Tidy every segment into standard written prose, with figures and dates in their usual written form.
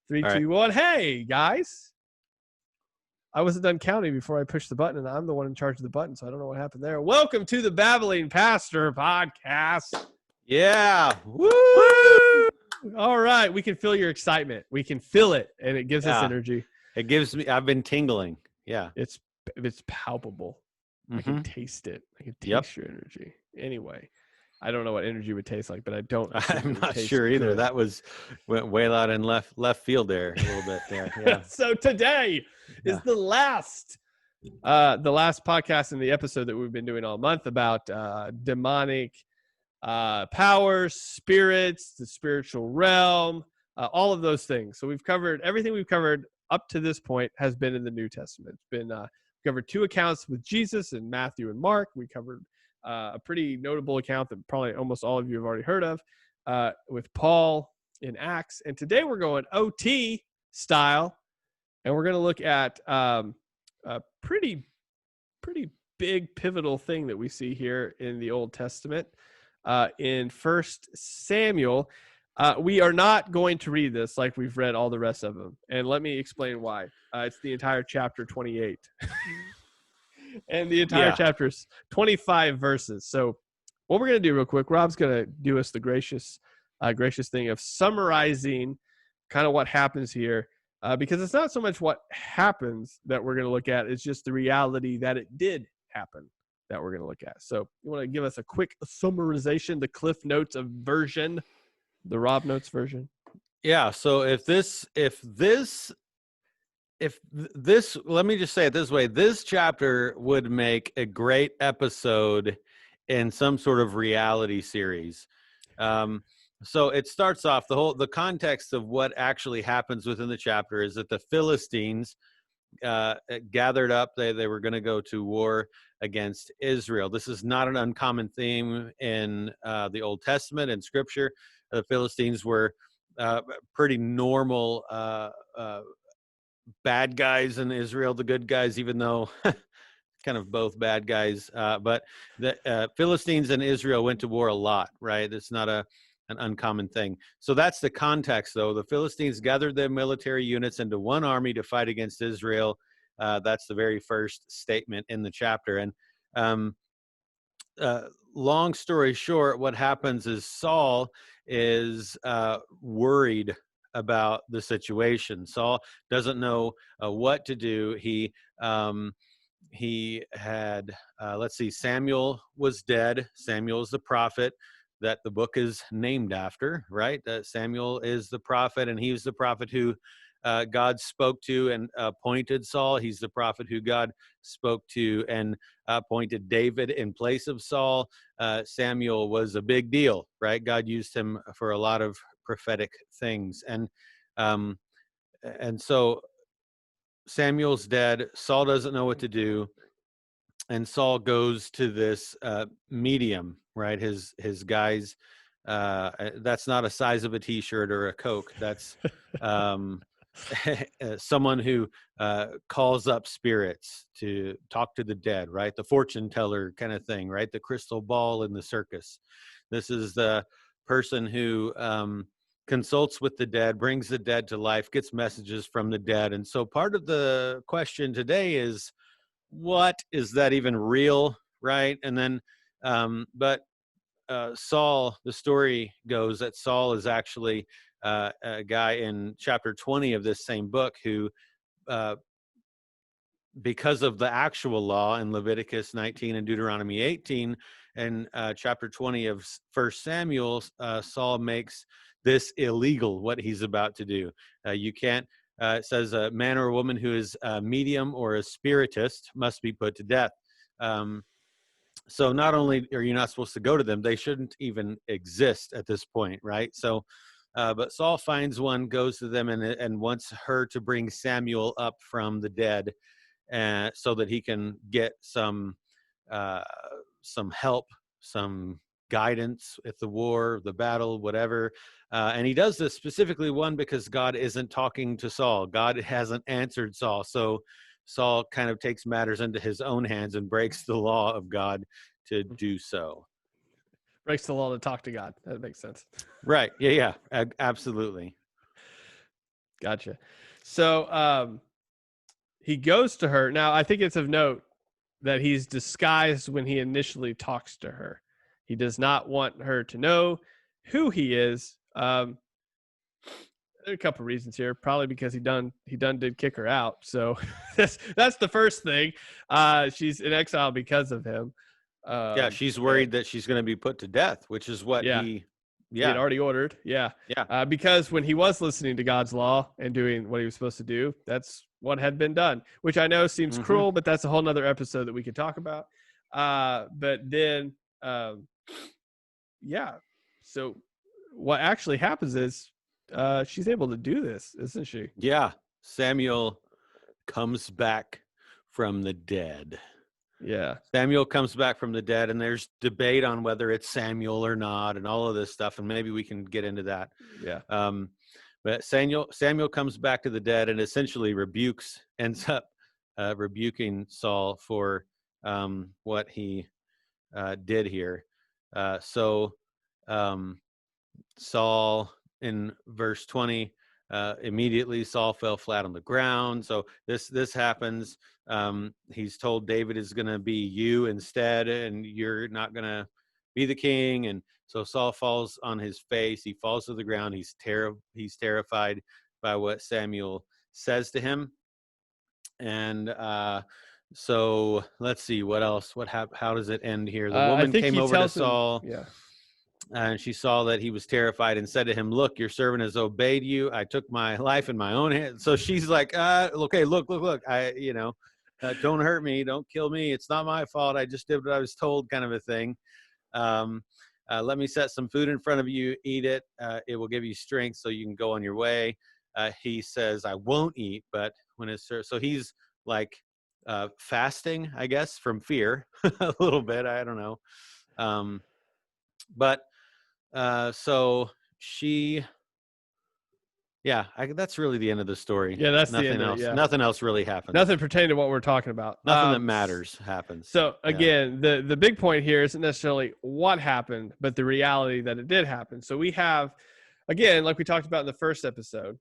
Three, All right. 2, 1. Hey, guys. I wasn't done counting before I pushed the button, and I'm the one in charge of the button, so I don't know what happened there. Welcome to the Babbling Pastor podcast. Yeah. Woo! Woo! All right. We can feel your excitement. We can feel it, and it gives us Yeah. energy. It gives me, I've been tingling. Yeah. It's palpable. I can taste it. I can taste your energy. Anyway, I don't know what energy would taste like, but I don't think I'm it would not taste sure either. good. That went way out in left field there a little bit there. Yeah. So today is the last podcast in the episode that we've been doing all month about demonic powers, spirits, the spiritual realm, all of those things. So we've covered everything we've covered up to this point has been in the New Testament. It's been covered 2 accounts with Jesus in Matthew and Mark. We covered a pretty notable account that probably almost all of you have already heard of with Paul in Acts. And today we're going OT style, and we're going to look at a pretty big pivotal thing that we see here in the Old Testament. In 1 Samuel, we are not going to read this like we've read all the rest of them. And let me explain why. It's the entire chapter 28. And the entire chapter is 25 verses. So what we're going to do real quick, Rob's going to do us the gracious thing of summarizing kind of what happens here. Because it's not so much what happens that we're going to look at. It's just the reality that it did happen that we're going to look at. So you want to give us a quick summarization, the Cliff Notes of version, the Rob Notes version? Yeah. So if this, let me just say it this way, this chapter would make a great episode in some sort of reality series. So it starts off, the context of what actually happens within the chapter is that the Philistines gathered up. They were going to go to war against Israel. This is not an uncommon theme in the Old Testament and Scripture. The Philistines were pretty normal bad guys in Israel, the good guys, even though kind of both bad guys. But the Philistines and Israel went to war a lot, right? It's not an uncommon thing. So that's the context, though. The Philistines gathered their military units into one army to fight against Israel. That's the very first statement in the chapter. And long story short, what happens is Saul is worried about the situation. Saul doesn't know what to do. He had, Samuel was dead. Samuel is the prophet that the book is named after, right? Samuel is the prophet, and he was the prophet who God spoke to and appointed Saul. He's the prophet who God spoke to and appointed David in place of Saul. Samuel was a big deal, right? God used him for a lot of prophetic things. And so Samuel's dead. Saul doesn't know what to do. And Saul goes to this medium, right? His guys, that's not a size of a T-shirt or a Coke. That's someone who calls up spirits to talk to the dead, right? The fortune teller kind of thing, right? The crystal ball in the circus. This is the person who consults with the dead, brings the dead to life, gets messages from the dead. And so part of the question today is, what is that even real, right? And then, Saul, the story goes that Saul is actually a guy in chapter 20 of this same book who, because of the actual law in Leviticus 19 and Deuteronomy 18 and chapter 20 of 1 Samuel, Saul makes this illegal, what he's about to do. You can't, it says a man or a woman who is a medium or a spiritist must be put to death. So not only are you not supposed to go to them, they shouldn't even exist at this point, right? So, but Saul finds one, goes to them, and wants her to bring Samuel up from the dead, so that he can get some help, some guidance at the war, the battle, whatever. And he does this specifically, one, because God isn't talking to Saul. God hasn't answered Saul. So Saul kind of takes matters into his own hands and breaks the law of God to do so. Breaks the law to talk to God. That makes sense. Right. Yeah. Absolutely. Gotcha. So he goes to her. Now, I think it's of note that he's disguised when he initially talks to her. He does not want her to know who he is. There are a couple reasons here. Probably because he did kick her out. So that's the first thing. She's in exile because of him. Yeah, she's worried that she's going to be put to death, which is what he had already ordered. Yeah. Because when he was listening to God's law and doing what he was supposed to do, that's what had been done, which I know seems cruel, but that's a whole nother episode that we could talk about. But then, so what actually happens is she's able to do this, isn't she? Yeah. Samuel comes back from the dead. Yeah. Samuel comes back from the dead, and there's debate on whether it's Samuel or not and all of this stuff, and maybe we can get into that. Yeah. But Samuel comes back to the dead and essentially ends up rebuking Saul for what he did here. Saul, in verse 20, immediately Saul fell flat on the ground. So this happens. He's told David is going to be you instead, and you're not going to be the king. And so Saul falls on his face. He falls to the ground. He's terrified by what Samuel says to him. And so let's see what else. How does it end here? The woman came over to Saul. Yeah. And she saw that he was terrified and said to him, "Look, your servant has obeyed you. I took my life in my own hands." So she's like, "Okay, look. Don't hurt me. Don't kill me. It's not my fault. I just did what I was told," kind of a thing. Let me set some food in front of you. Eat it. It will give you strength so you can go on your way. He says, "I won't eat," but when it's served, so he's like fasting, I guess, from fear a little bit. I don't know. So she, that's really the end of the story. Yeah, that's nothing the end else. Of it, yeah. Nothing else really happens. Nothing pertaining to what we're talking about. Nothing that matters happens. So again, the big point here isn't necessarily what happened, but the reality that it did happen. So we have, again, like we talked about in the first episode,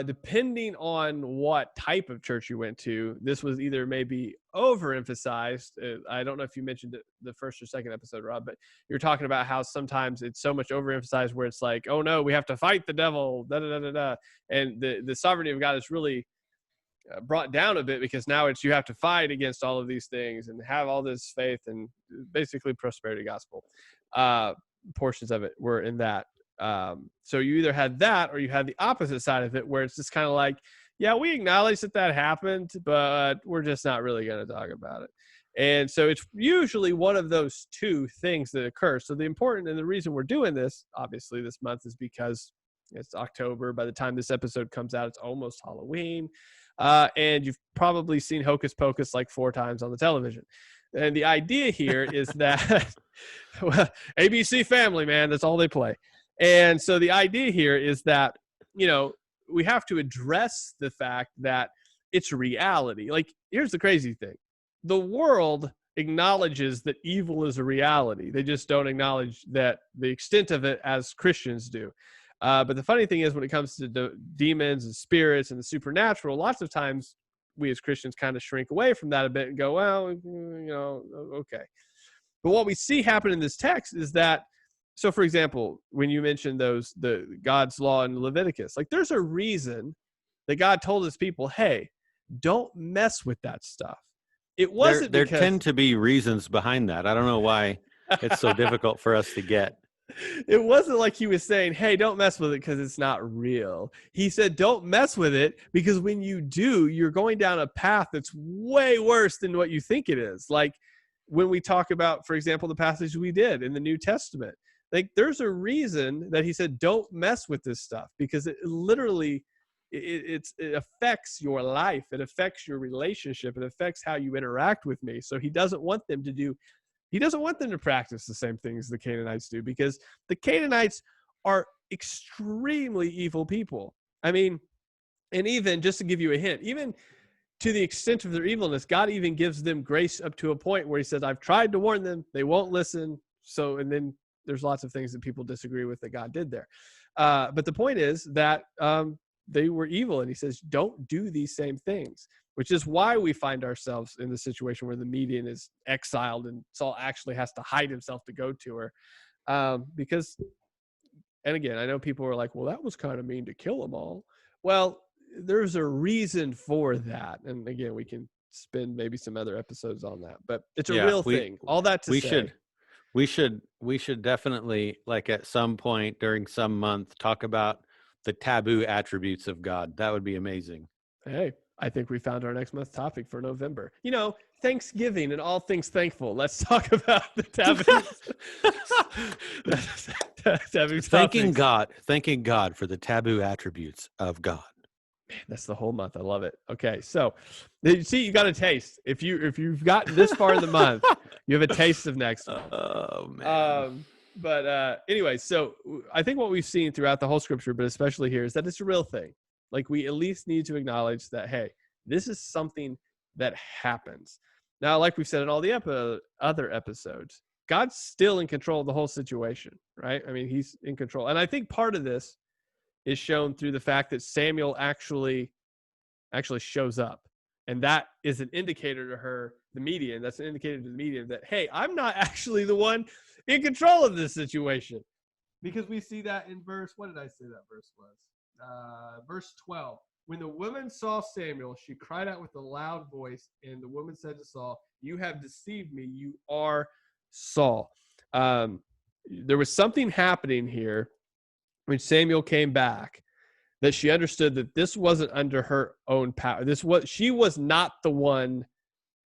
depending on what type of church you went to, this was either maybe overemphasized. I don't know if you mentioned it the first or second episode, Rob, but you're talking about how sometimes it's so much overemphasized where it's like, oh no, we have to fight the devil, da da da da da, and the sovereignty of God is really brought down a bit because now it's you have to fight against all of these things and have all this faith and basically prosperity gospel. Portions of it were in that. So you either had that or you had the opposite side of it where it's just kind of like, yeah, we acknowledge that happened, but we're just not really going to talk about it. And so it's usually one of those two things that occur. So the important and the reason we're doing this, obviously this month, is because it's October. By the time this episode comes out, it's almost Halloween. And you've probably seen Hocus Pocus like 4 times on the television. And the idea here is that well, ABC Family, man, that's all they play. And so the idea here is that, we have to address the fact that it's reality. Like, here's the crazy thing. The world acknowledges that evil is a reality. They just don't acknowledge that the extent of it as Christians do. But the funny thing is when it comes to demons and spirits and the supernatural, lots of times we as Christians kind of shrink away from that a bit and go, well, okay. But what we see happen in this text is that, so for example, when you mentioned the God's law in Leviticus, like there's a reason that God told his people, hey, don't mess with that stuff. It wasn't there tend to be reasons behind that. I don't know why it's so difficult for us to get. It wasn't like he was saying, hey, don't mess with it because it's not real. He said, don't mess with it because when you do, you're going down a path that's way worse than what you think it is. Like when we talk about, for example, the passage we did in the New Testament, like there's a reason that he said, don't mess with this stuff because it literally, it affects your life. It affects your relationship. It affects how you interact with me. So he doesn't want them to practice the same things the Canaanites do because the Canaanites are extremely evil people. I mean, and even just to give you a hint, even to the extent of their evilness, God even gives them grace up to a point where he says, I've tried to warn them. They won't listen. So, and then there's lots of things that people disagree with that God did there. But the point is that they were evil, and he says, don't do these same things, which is why we find ourselves in the situation where the median is exiled and Saul actually has to hide himself to go to her. Because, and again, I know people are like, well, that was kind of mean to kill them all. Well, there's a reason for that. And again, we can spend maybe some other episodes on that, but it's a Yeah, real thing. All that to we say. we should definitely, like, at some point during some month, talk about the taboo attributes of God. That would be amazing. Hey, I think we found our next month's topic for November. Thanksgiving and all things thankful. Let's talk about the taboo. Taboo Thanking topics. God for the taboo attributes of God. Man, that's the whole month. I love it. Okay, so you see, you got a taste. If you've gotten this far in the month, you have a taste of next month. Oh man. But anyway, so I think what we've seen throughout the whole scripture, but especially here, is that it's a real thing. Like, we at least need to acknowledge that, hey, this is something that happens. Now, like we've said in all the other episodes, God's still in control of the whole situation, right? I mean, he's in control. And I think part of this is shown through the fact that Samuel actually shows up. And that is an indicator to her, the median. That's an indicator to the median that, hey, I'm not actually the one in control of this situation. Because we see that in what did I say that verse was? Verse 12. When the woman saw Samuel, she cried out with a loud voice, and the woman said to Saul, you have deceived me. You are Saul. There was something happening here when Samuel came back, that she understood that this wasn't under her own power. She was not the one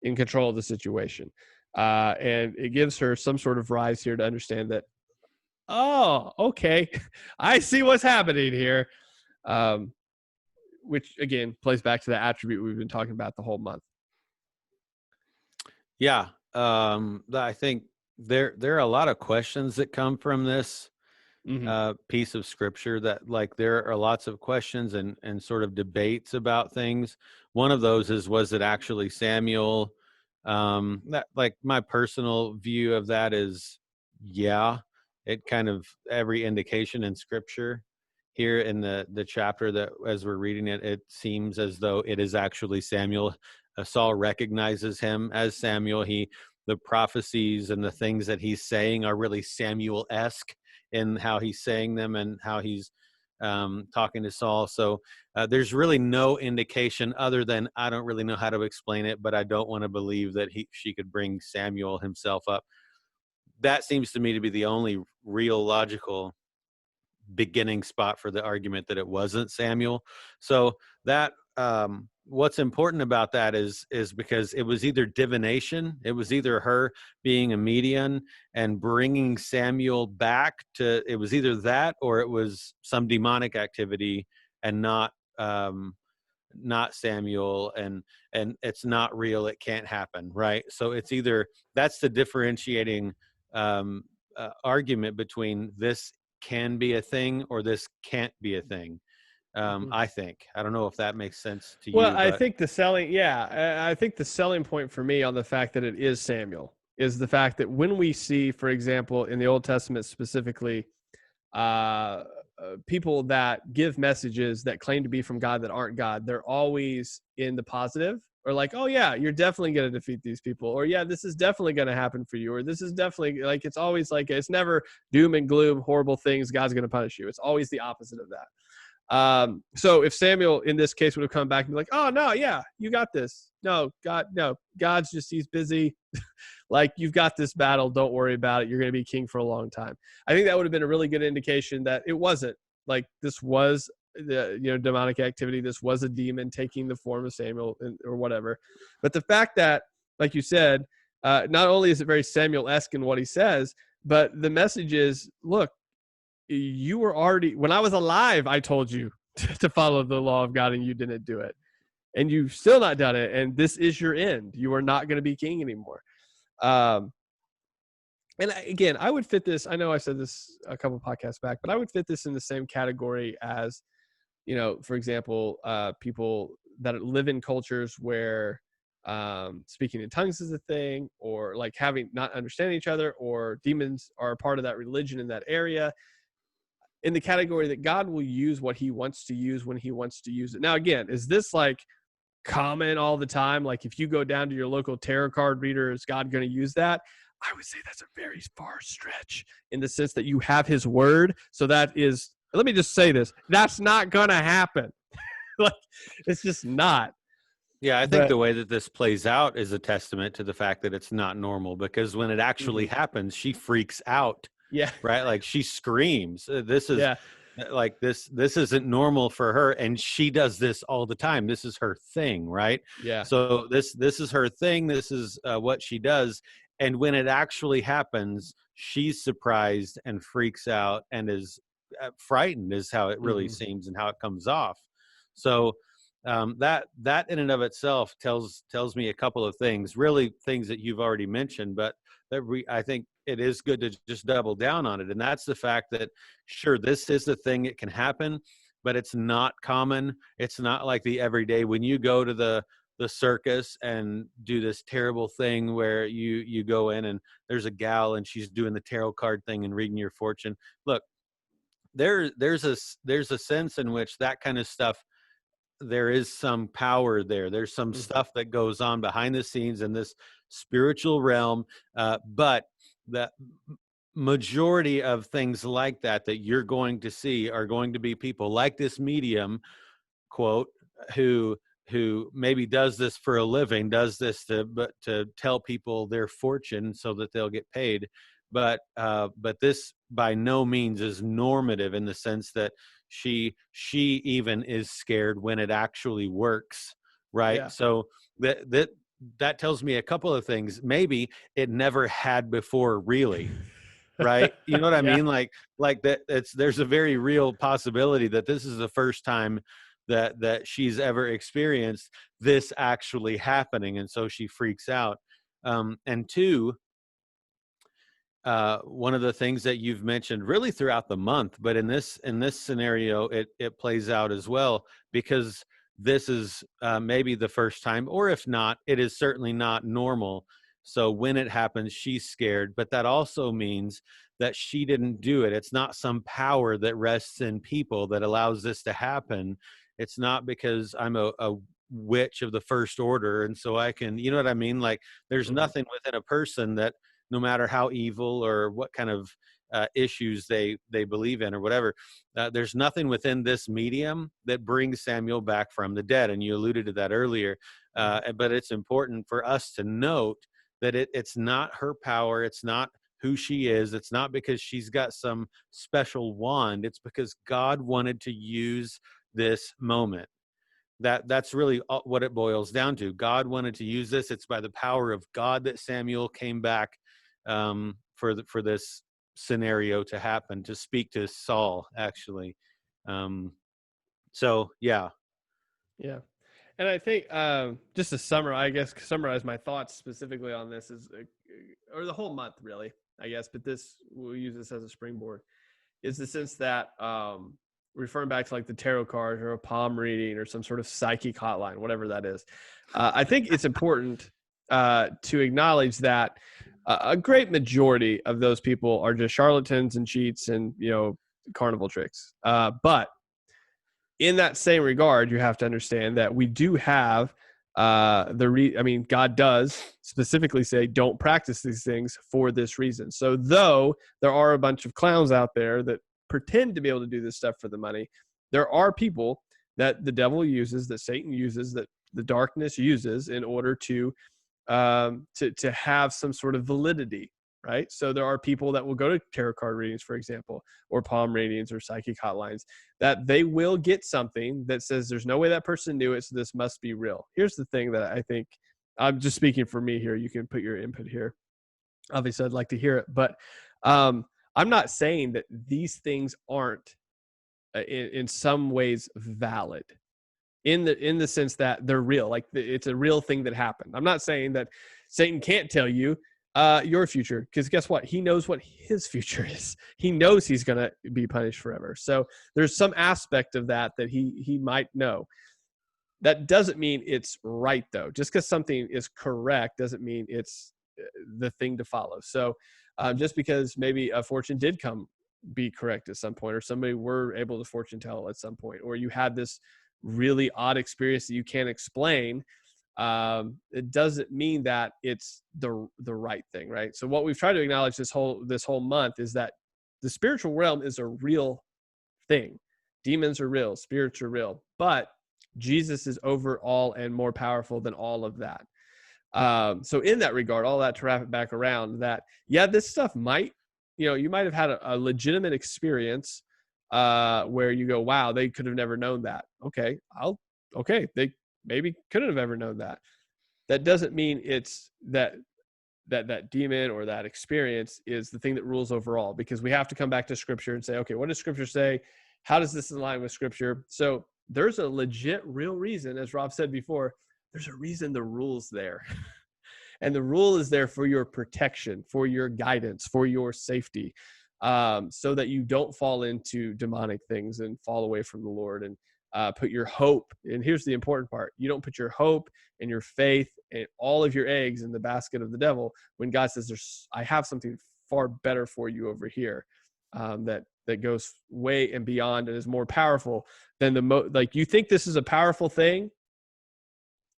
in control of the situation. And it gives her some sort of rise here to understand that, oh, okay, I see what's happening here. Which again plays back to the attribute we've been talking about the whole month. Yeah. I think there are a lot of questions that come from this piece of scripture, that, like, there are lots of questions and sort of debates about things. One of those is, was it actually Samuel? That, like, my personal view of that is, yeah, it kind of, every indication in scripture here in the chapter that as we're reading it, it seems as though it is actually Samuel. Saul recognizes him as Samuel. The prophecies and the things that he's saying are really Samuel-esque in how he's saying them and how he's talking to Saul. So there's really no indication other than, I don't really know how to explain it, but I don't want to believe that she could bring Samuel himself up. That seems to me to be the only real logical beginning spot for the argument that it wasn't Samuel. So that what's important about that is because it was either divination, it was either her being a medium and bringing Samuel back to, it was either that or it was some demonic activity and not Samuel, and it's not real, it can't happen, right? So it's either, that's the differentiating argument between this can be a thing or this can't be a thing. I think. I don't know if that makes sense to you. Well, I think the selling point for me on the fact that it is Samuel is the fact that when we see, for example, in the Old Testament specifically, people that give messages that claim to be from God that aren't God, they're always in the positive, or like, oh yeah, you're definitely going to defeat these people, or yeah, this is definitely going to happen for you, or this is definitely, like, it's always like, it's never doom and gloom, horrible things, God's going to punish you. It's always the opposite of that. So if Samuel in this case would have come back and be like, oh no, yeah, you got this. No, God's just, he's busy. Like, you've got this battle. Don't worry about it. You're going to be king for a long time. I think that would have been a really good indication that it wasn't like, this was the, demonic activity. This was a demon taking the form of Samuel or whatever. But the fact that, like you said, not only is it very Samuel-esque in what he says, but the message is, look, you were already, when I was alive, I told you to follow the law of God and you didn't do it. And you've still not done it. And this is your end. You are not going to be king anymore. And again, I would fit this. I know I said this a couple podcasts back, but I would fit this in the same category as, for example, people that live in cultures where speaking in tongues is a thing, or like having not understanding each other, or demons are a part of that religion in that area. in the category that God will use what he wants to use when he wants to use it. Now, again, is this like common all the time? Like if you go down to your local tarot card reader, is God going to use that? I would say that's a very far stretch in the sense that you have his word. So that is, let me just say this, that's not going to happen. Like it's just not. Yeah, I think But the way that this plays out is a testament to the fact that it's not normal, because when it actually happens, she freaks out, yeah, right? Like she screams. This is yeah, like this isn't normal for her, and she does this all the time. This is her thing, right? yeah, So this is her thing. This is what she does. And when it actually happens, she's surprised and freaks out and is frightened, is how it really seems and how it comes off. So that in and of itself tells me a couple of things, really things that you've already mentioned, but that I think it is good to just double down on it. And that's the fact that, sure, this is the thing, it can happen, but it's not common. It's not like the everyday. When you go to the circus and do this terrible thing where you go in and there's a gal and she's doing the tarot card thing and reading your fortune. Look, there's a sense in which that kind of stuff, there is some power there. There's some stuff that goes on behind the scenes in this spiritual realm. But the majority of things like that you're going to see are going to be people like this medium, quote, who maybe does this for a living, does this to tell people their fortune so that they'll get paid. But this by no means is normative in the sense that she even is scared when it actually works, right? yeah, So that tells me a couple of things. Maybe it never had before, really. Right? You know what I yeah, mean? Like that there's a very real possibility that this is the first time that she's ever experienced this actually happening, and so she freaks out. And two, one of the things that you've mentioned really throughout the month, but in this scenario, it plays out as well, because this is maybe the first time, or if not, it is certainly not normal. So when it happens, she's scared, but that also means that she didn't do it. It's not some power that rests in people that allows this to happen. It's not because I'm a witch of the first order, and so I can, you know what I mean? Like there's nothing within a person that, no matter how evil or what kind of issues they believe in or whatever, there's nothing within this medium that brings Samuel back from the dead. And you alluded to that earlier. But it's important for us to note that it's not her power. It's not who she is. It's not because she's got some special wand. It's because God wanted to use this moment. That's really what it boils down to. God wanted to use this. It's by the power of God that Samuel came back for this scenario to happen, to speak to Saul, actually. So yeah. yeah. And I think just to summarize my thoughts specifically on this is, or the whole month really, I guess, but we'll use this as a springboard, is the sense that referring back to like the tarot cards or a palm reading or some sort of psychic hotline, whatever that is. I think it's important to acknowledge that a great majority of those people are just charlatans and cheats and, carnival tricks. But in that same regard, you have to understand that we do have God does specifically say, don't practice these things for this reason. So though there are a bunch of clowns out there that pretend to be able to do this stuff for the money, there are people that the devil uses, that Satan uses, that the darkness uses in order to have some sort of validity, right? So there are people that will go to tarot card readings, for example, or palm readings or psychic hotlines, that they will get something that says there's no way that person knew it, so this must be real. Here's the thing that I think, I'm just speaking for me here, you can put your input here. Obviously, I'd like to hear it, but I'm not saying that these things aren't in some ways valid, in the sense that they're real, like it's a real thing that happened. I'm not saying that Satan can't tell you your future, because guess what? He knows what his future is. He knows he's going to be punished forever. So there's some aspect of that he might know. That doesn't mean it's right, though. Just because something is correct doesn't mean it's the thing to follow. So just because maybe a fortune did come be correct at some point, or somebody were able to fortune tell at some point, or you had this really odd experience that you can't explain, it doesn't mean that it's the right thing, right? So what we've tried to acknowledge this whole month is that the spiritual realm is a real thing. Demons are real, spirits are real, but Jesus is over all and more powerful than all of that. So in that regard, all that to wrap it back around, that yeah, this stuff might, you might have had a legitimate experience where you go, wow, they could have never known that. Okay, they maybe couldn't have ever known that. That doesn't mean it's that demon or that experience is the thing that rules overall, because we have to come back to scripture and say, okay, what does scripture say? How does this align with scripture? So there's a legit real reason, as Rob said before, there's a reason the rule's there. And the rule is there for your protection, for your guidance, for your safety, so that you don't fall into demonic things and fall away from the Lord, and put your hope. And here's the important part: you don't put your hope and your faith and all of your eggs in the basket of the devil, when God says, I have something far better for you over here, that goes way and beyond and is more powerful than like, you think this is a powerful thing.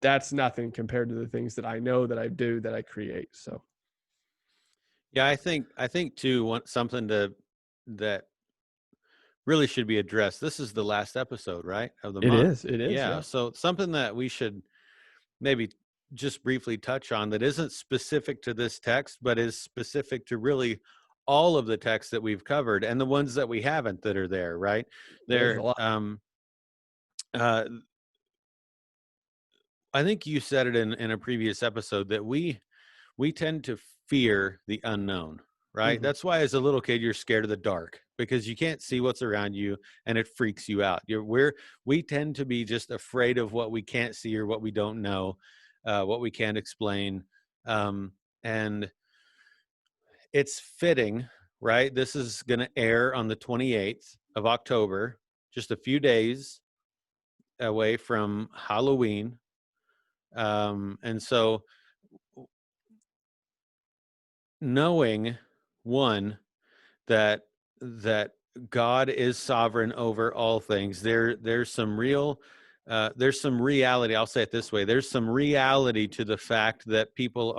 That's nothing compared to the things that I know, that I do, that I create. So Yeah, I think too, something that really should be addressed. This is the last episode, right, of the month. it is, Yeah, yeah. so something that we should maybe just briefly touch on that isn't specific to this text, but is specific to really all of the texts that we've covered, and the ones that we haven't that are there, right? There's a There, lot. uh, I think you said it in a previous episode that we tend to fear the unknown, right? Mm-hmm. That's why as a little kid you're scared of the dark, because you can't see what's around you and it freaks you out. We tend to be just afraid of what we can't see or what we don't know, what we can't explain, and it's fitting, right? This is going to air on the 28th of October, just a few days away from Halloween, and so knowing, one, that that God is sovereign over all things. There's some reality. I'll say it this way: there's some reality to the fact that people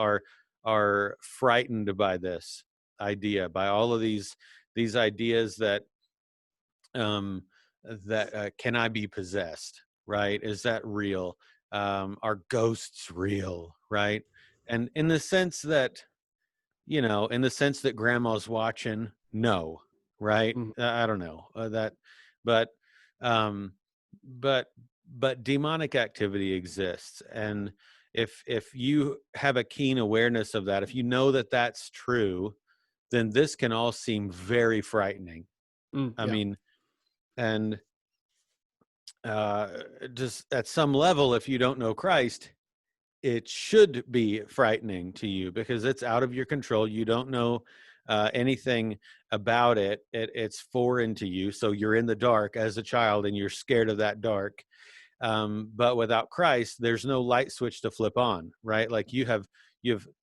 are frightened by this idea, by all of these ideas that can I be possessed? Right? Is that real? Are ghosts real? Right? And in the sense that, in the sense that grandma's watching, no, right? Mm-hmm. I don't know that, but, um, but, but demonic activity exists. And if you have a keen awareness of that, if you know that that's true, then this can all seem very frightening. I Yeah. mean, and, uh, just at some level, if you don't know Christ, it should be frightening to you because it's out of your control. You don't know anything about it. It's foreign to you. So you're in the dark as a child and you're scared of that dark. But without Christ, there's no light switch to flip on, right? Like you have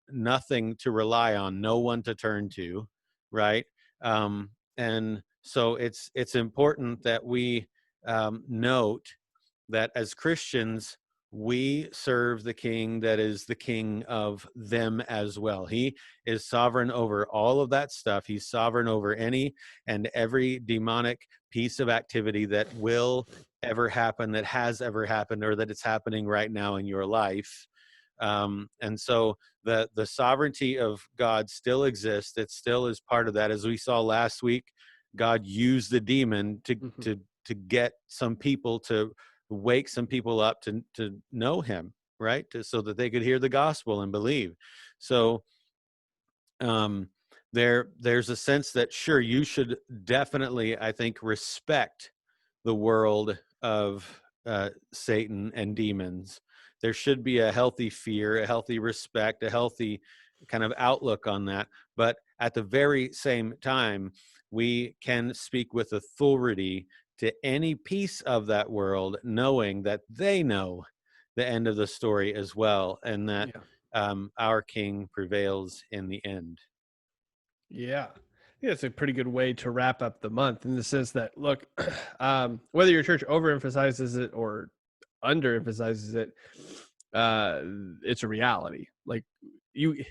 nothing to rely on, no one to turn to, right? And so it's important that we note that as Christians, we serve the King that is the King of them as well. He is sovereign over all of that stuff. He's sovereign over any and every demonic piece of activity that will ever happen, that has ever happened, or that it's happening right now in your life. And so the sovereignty of God still exists. It still is part of that. As we saw last week, God used the demon Mm-hmm. to get some people, to wake some people up to know him, right? So that they could hear the gospel and believe. So there's a sense that, sure, you should definitely, I think, respect the world of Satan and demons. There should be a healthy fear, a healthy respect, a healthy kind of outlook on that. But at the very same time, we can speak with authority to any piece of that world, knowing that they know the end of the story as well, and that Yeah. our King prevails in the end. Yeah. Yeah, it's a pretty good way to wrap up the month in the sense that, look, whether your church overemphasizes it or underemphasizes it, it's a reality. Like you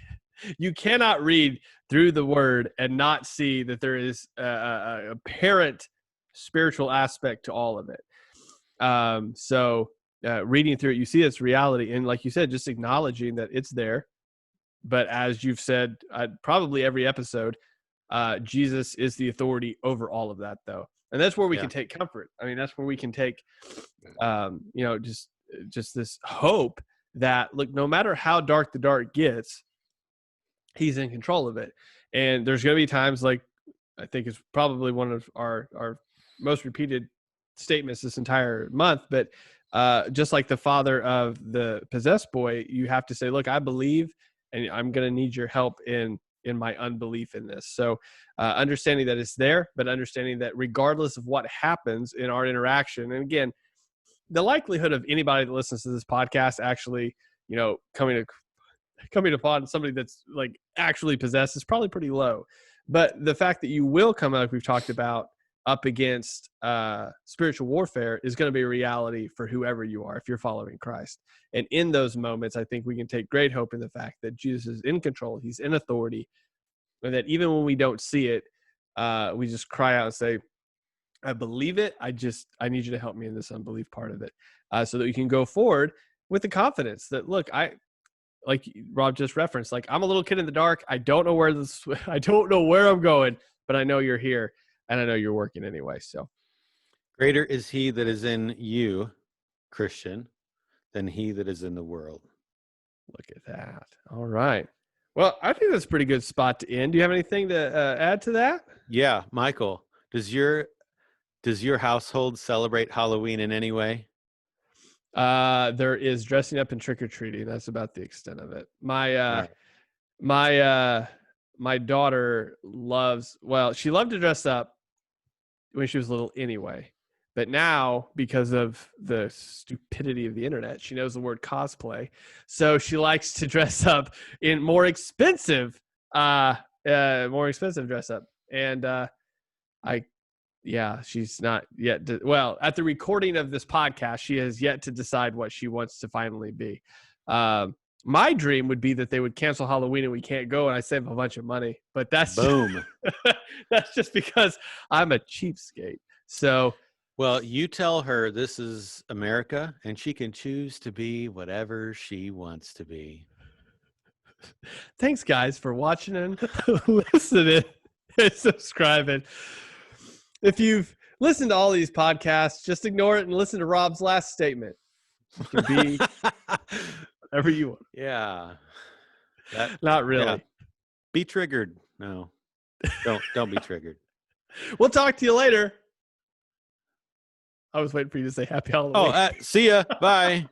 cannot read through the word and not see that there is a apparent spiritual aspect to all of it. So reading through it, you see its reality, and like you said, just acknowledging that it's there. But as you've said, probably every episode, Jesus is the authority over all of that, though, and that's where we can take comfort. I mean, that's where we can take, just this hope that, look, no matter how dark the dark gets, he's in control of it. And there's going to be times, like I think is probably one of our most repeated statements this entire month, but just like the father of the possessed boy, you have to say, look, I believe, and I'm going to need your help in my unbelief in this. So understanding that it's there, but understanding that regardless of what happens in our interaction, and again, the likelihood of anybody that listens to this podcast actually, coming upon somebody that's like actually possessed is probably pretty low. But the fact that you will come up, like we've talked about, up against spiritual warfare is going to be a reality for whoever you are if you're following Christ. And in those moments, I think we can take great hope in the fact that Jesus is in control, he's in authority, and that even when we don't see it, we just cry out and say, I believe it. I need you to help me in this unbelief part of it, so that we can go forward with the confidence that, look, like Rob just referenced, like, I'm a little kid in the dark. I don't know where I'm going, but I know you're here and I know you're working anyway. So greater is he that is in you, Christian, than he that is in the world. Look at that. All right. Well, I think that's a pretty good spot to end. Do you have anything to add to that? Yeah. Michael, does your household celebrate Halloween in any way? There is dressing up and trick-or-treating. That's about the extent of it. My daughter she loved to dress up when she was little anyway. But now, because of the stupidity of the internet, she knows the word cosplay. So she likes to dress up in more expensive dress up. And she's not yet. At the recording of this podcast, she has yet to decide what she wants to finally be. My dream would be that they would cancel Halloween and we can't go, and I save a bunch of money. But that's boom. That's just because I'm a cheapskate. So, well, you tell her this is America, and she can choose to be whatever she wants to be. Thanks, guys, for watching and listening and subscribing. If you've listened to all these podcasts, just ignore it and listen to Rob's last statement. You can be whatever you want. Yeah. Not really. Yeah. Be triggered. No. Don't be triggered. We'll talk to you later. I was waiting for you to say happy Halloween. See ya. Bye.